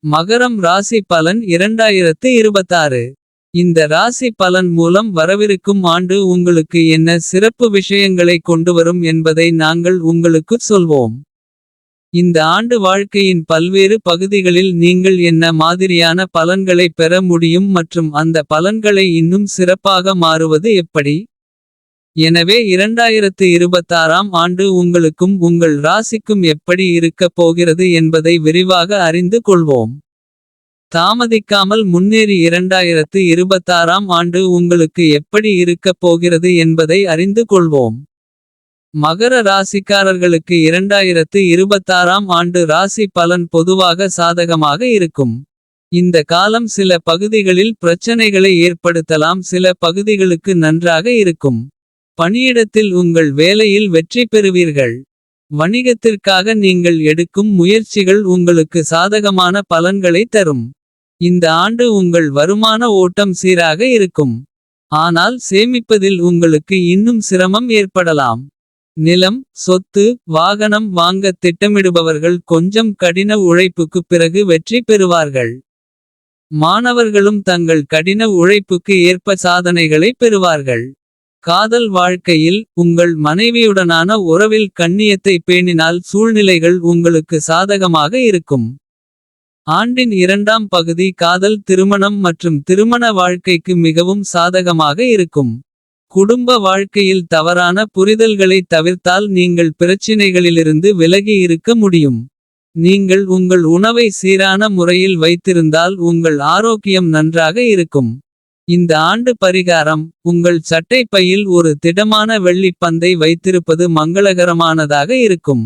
மகரம் ராசி பலன் 2026. இந்த ராசி பலன் மூலம் வரவிருக்கும் ஆண்டு உங்களுக்கு என்ன சிறப்பு விஷயங்களை கொண்டுவரும் என்பதை நாங்கள் உங்களுக்குச் சொல்வோம். இந்த ஆண்டு வாழ்க்கையின் பல்வேறு பகுதிகளில் நீங்கள் என்ன மாதிரியான பலன்களை பெற முடியும் மற்றும் அந்த பலன்களை இன்னும் சிறப்பாக மாறுவது எப்படி. எனவே 2026ஆம் ஆண்டு உங்களுக்கும் உங்கள் ராசிக்கும் எப்படி இருக்கப் போகிறது என்பதை விரிவாக அறிந்து கொள்வோம். தாமதிக்காமல் முன்னேறி 2026ஆம் ஆண்டு உங்களுக்கு எப்படி இருக்கப் போகிறது என்பதை அறிந்து கொள்வோம். மகர ராசிக்காரர்களுக்கு 2026ஆம் ஆண்டு ராசி பலன் பொதுவாக சாதகமாக இருக்கும். இந்த காலம் சில பகுதிகளில் பிரச்சனைகளை ஏற்படுத்தலாம், சில பகுதிகளுக்கு நன்றாக இருக்கும். பணியிடத்தில் உங்கள் வேலையில் வெற்றி பெறுவீர்கள். வணிகத்திற்காக நீங்கள் எடுக்கும் முயற்சிகள் உங்களுக்கு சாதகமான பலன்களை தரும். இந்த ஆண்டு உங்கள் வருமான ஓட்டம் சீராக இருக்கும். ஆனால் சேமிப்பதில் உங்களுக்கு இன்னும் சிரமம் ஏற்படலாம். நிலம், சொத்து, வாகனம் வாங்க திட்டமிடுபவர்கள் கொஞ்சம் கடின உழைப்புக்குப் பிறகு வெற்றி பெறுவார்கள். மாணவர்களும் தங்கள் கடின உழைப்புக்கு ஏற்ப சாதனைகளை பெறுவார்கள். காதல் வாழ்க்கையில் உங்கள் மனைவியுடனான உறவில் கண்ணியத்தை பேணினால் சூழ்நிலைகள் உங்களுக்கு சாதகமாக இருக்கும். ஆண்டின் இரண்டாம் பகுதி காதல், திருமணம் மற்றும் திருமண வாழ்க்கைக்கு மிகவும் சாதகமாக இருக்கும். குடும்ப வாழ்க்கையில் தவறான புரிதல்களை தவிர்த்தால் நீங்கள் பிரச்சினைகளிலிருந்து விலகி இருக்க முடியும். நீங்கள் உங்கள் உணவை சீரான முறையில் வைத்திருந்தால் உங்கள் ஆரோக்கியம் நன்றாக இருக்கும். இந்த ஆண்டு பரிகாரம்: உங்கள் சட்டை பையில் ஒரு திடமான வெள்ளிப் பந்தை வைத்திருப்பது மங்களகரமானதாக இருக்கும்.